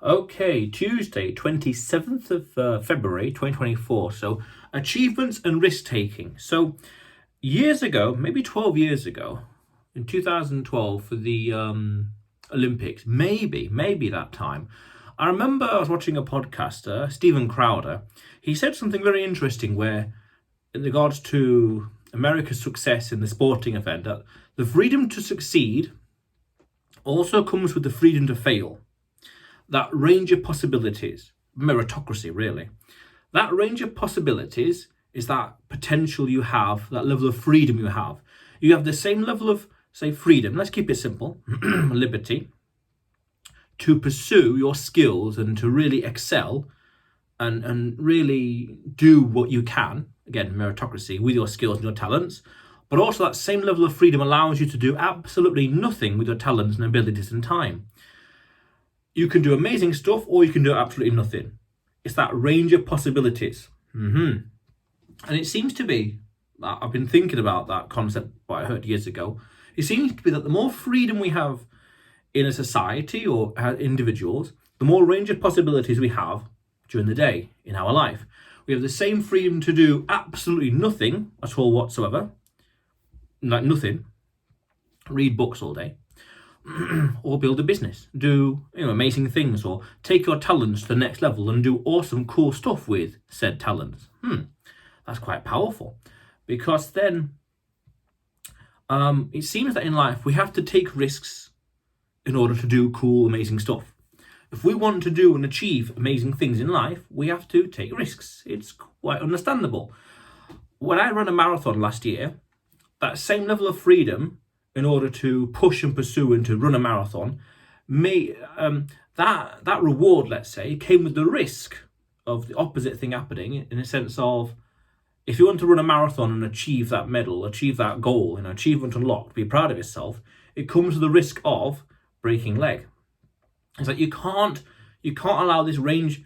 Okay, Tuesday, 27th of February 2024. So, achievements and risk taking. So, years ago, maybe 12 years ago, in 2012 for the Olympics, maybe that time, I remember I was watching a podcaster, Stephen Crowder. He said something very interesting where, in regards to America's success in the sporting event, that the freedom to succeed also comes with the freedom to fail. That range of possibilities, meritocracy really, that range of possibilities is that potential you have, that level of freedom you have. You have the same level of, say, freedom, let's keep it simple, liberty, to pursue your skills and to really excel and really do what you can, again, meritocracy, with your skills and your talents. But also that same level of freedom allows you to do absolutely nothing with your talents and abilities and time. You can do amazing stuff or you can do absolutely nothing. It's that range of possibilities. And it seems to be, I've been thinking about that concept, what I heard years ago. It seems to be that the more freedom we have in a society or as individuals, the more range of possibilities we have during the day in our life. We have the same freedom to do absolutely nothing at all whatsoever, like nothing, read books all day, or build a business, do amazing things, or take your talents to the next level and do awesome, cool stuff with said talents. That's quite powerful, because then it seems that in life we have to take risks in order to do cool, amazing stuff. If we want to do and achieve amazing things in life, we have to take risks. It's quite understandable. When I ran a marathon last year, that same level of freedom in order to push and pursue and to run a marathon, that reward, let's say, came with the risk of the opposite thing happening, in a sense of, if you want to run a marathon and achieve that medal, achieve that goal, achievement unlocked, be proud of yourself, it comes with the risk of breaking leg. It's like you can't allow this range.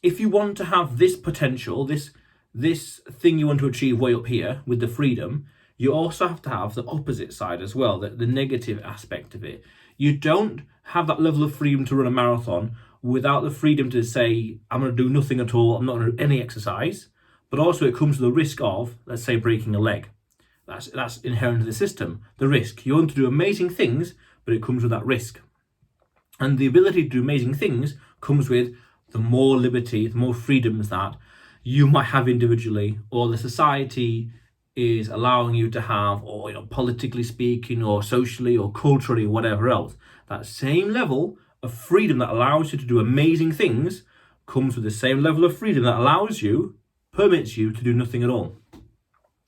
If you want to have this potential, this thing you want to achieve way up here with the freedom, you also have to have the opposite side as well, the negative aspect of it. You don't have that level of freedom to run a marathon without the freedom to say, I'm going to do nothing at all, I'm not going to do any exercise. But also it comes with the risk of, let's say, breaking a leg. That's inherent to the system, the risk. You want to do amazing things, but it comes with that risk. And the ability to do amazing things comes with the more liberty, the more freedoms that you might have individually, or the society is allowing you to have, or politically speaking, or socially, or culturally, or whatever else. That same level of freedom that allows you to do amazing things comes with the same level of freedom that permits you to do nothing at all.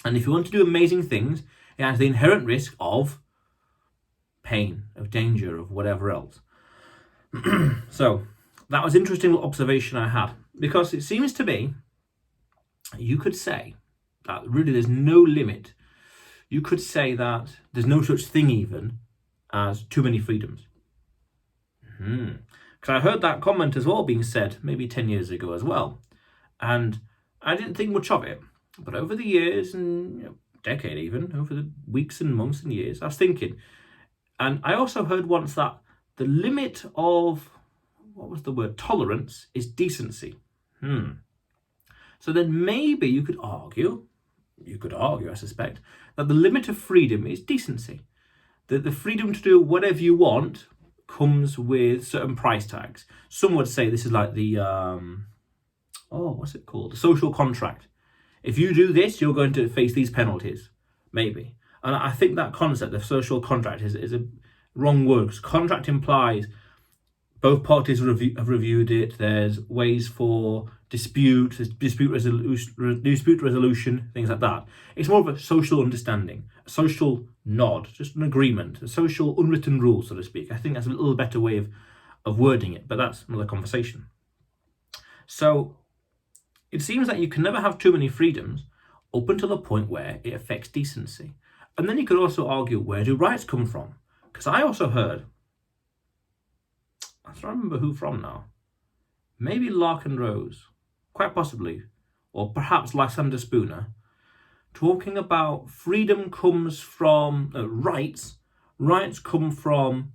And if you want to do amazing things, it has the inherent risk of pain, of danger, of whatever else. So that was an interesting observation I had, because it seems to be, you could say that really there's no limit. You could say that there's no such thing even as too many freedoms. Because I heard that comment as well being said maybe 10 years ago as well. And I didn't think much of it. But over the years and decade even, over the weeks and months and years, I was thinking. And I also heard once that the limit of, tolerance is decency. So then maybe you could argue, I suspect, that the limit of freedom is decency. That the freedom to do whatever you want comes with certain price tags. Some would say this is like the, what's it called? The social contract. If you do this, you're going to face these penalties, maybe. And I think that concept of social contract is a wrong word, because contract implies both parties have reviewed it. There's ways for dispute resolution, things like that. It's more of a social understanding, a social nod, just an agreement, a social unwritten rule, so to speak. I think that's a little better way of wording it, but that's another conversation. So it seems that you can never have too many freedoms up until the point where it affects decency. And then you could also argue, where do rights come from? Because I also heard, I don't remember who from now, maybe Lark and Rose, quite possibly, or perhaps Lysander Spooner, talking about freedom comes from rights come from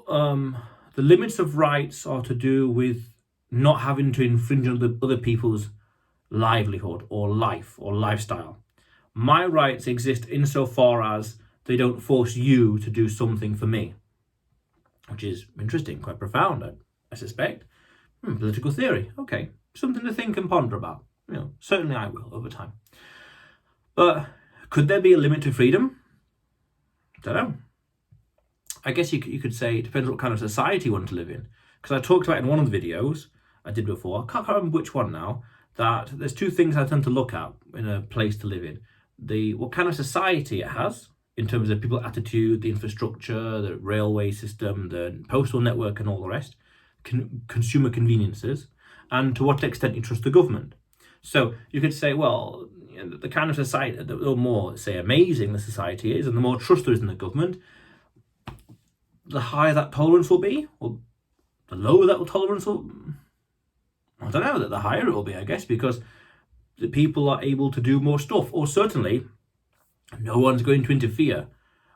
the limits of rights are to do with not having to infringe on other people's livelihood or life or lifestyle. My rights exist insofar as they don't force you to do something for me, which is interesting, quite profound, I suspect. Political theory, okay, something to think and ponder about. Certainly I will over time. But could there be a limit to freedom? Don't know. I guess you could say it depends what kind of society you want to live in. Because I talked about in one of the videos I did before, I can't remember which one now, that there's two things I tend to look at in a place to live in. What kind of society it has, in terms of people's attitude, the infrastructure, the railway system, the postal network and all the rest, consumer conveniences, and to what extent you trust the government. So you could say, well, the kind of society, the more, say, amazing the society is, and the more trust there is in the government, the higher that tolerance will be, or the lower that tolerance will, I don't know, that the higher it will be, I guess, because the people are able to do more stuff, or certainly no one's going to interfere,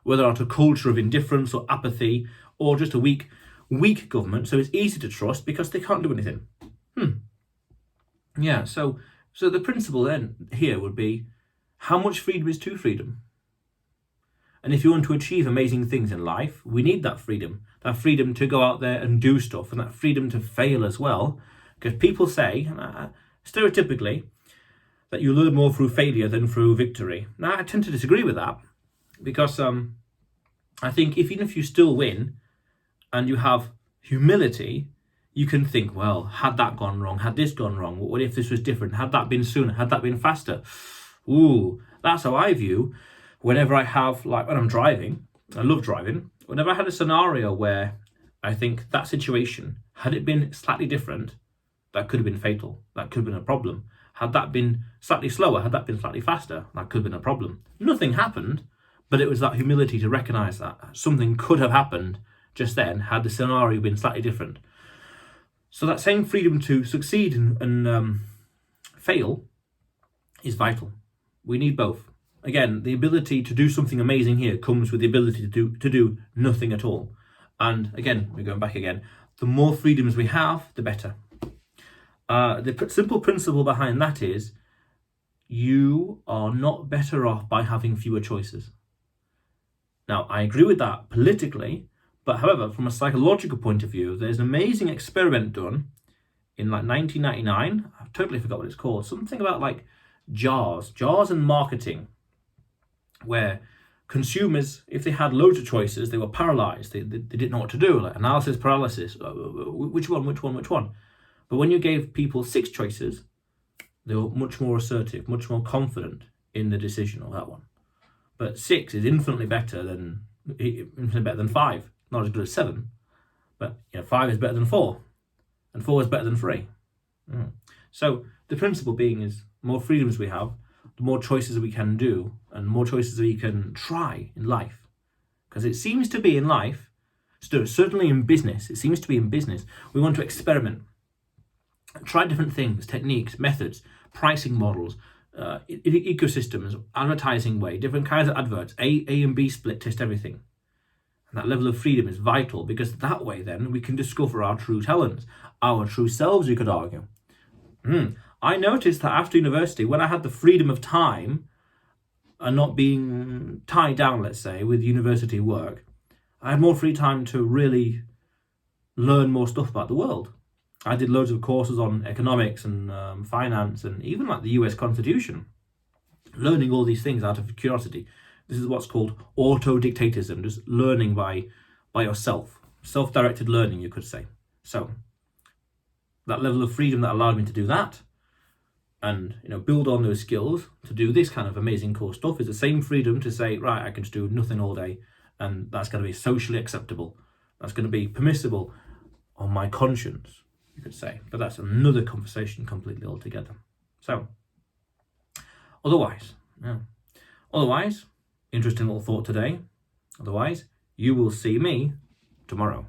whether it's a culture of indifference or apathy, or just a weak government, so it's easy to trust because they can't do anything. Yeah, so the principle then here would be, how much freedom is too freedom? And if you want to achieve amazing things in life, we need that freedom to go out there and do stuff, and that freedom to fail as well, because people say, stereotypically, that you learn more through failure than through victory. Now, I tend to disagree with that, because I think even if you still win and you have humility, you can think, well, had that gone wrong, had this gone wrong, what if this was different, had that been sooner, had that been faster? Ooh, that's how I view whenever I have, like when I'm driving, I love driving, whenever I had a scenario where I think that situation, had it been slightly different, that could have been fatal, that could have been a problem. Had that been slightly slower, had that been slightly faster, that could have been a problem. Nothing happened, but it was that humility to recognise that something could have happened just then had the scenario been slightly different. So that same freedom to succeed and fail is vital. We need both. Again, the ability to do something amazing here comes with the ability to do nothing at all. And again, we're going back again, the more freedoms we have, the better. The simple principle behind that is, you are not better off by having fewer choices. Now, I agree with that politically, but however, from a psychological point of view, there's an amazing experiment done in like 1999. I've totally forgot what it's called. Something about like jars and marketing, where consumers, if they had loads of choices, they were paralyzed. They didn't know what to do, like analysis paralysis. Which one? But when you gave people 6 choices, they were much more assertive, much more confident in the decision of that one. But 6 is infinitely better than 5. Not as good as 7, but 5 is better than 4, and 4 is better than 3. So the principle being is, more freedoms we have, the more choices we can do, and more choices we can try in life. Because it seems to be in life, certainly in business, we want to experiment, try different things, techniques, methods, pricing models, ecosystems, advertising way, different kinds of adverts, A and B split, test everything. And that level of freedom is vital, because that way then we can discover our true talents, our true selves, you could argue. I noticed that after university, when I had the freedom of time and not being tied down, let's say, with university work, I had more free time to really learn more stuff about the world. I did loads of courses on economics and finance, and even like the US Constitution, learning all these things out of curiosity. This is what's called auto-dictatism, just learning by yourself. Self-directed learning, you could say. So that level of freedom that allowed me to do that and build on those skills to do this kind of amazing cool stuff is the same freedom to say, right, I can just do nothing all day, and that's going to be socially acceptable. That's going to be permissible on my conscience, you could say. But that's another conversation completely altogether. So otherwise, interesting little thought today. Otherwise, you will see me tomorrow.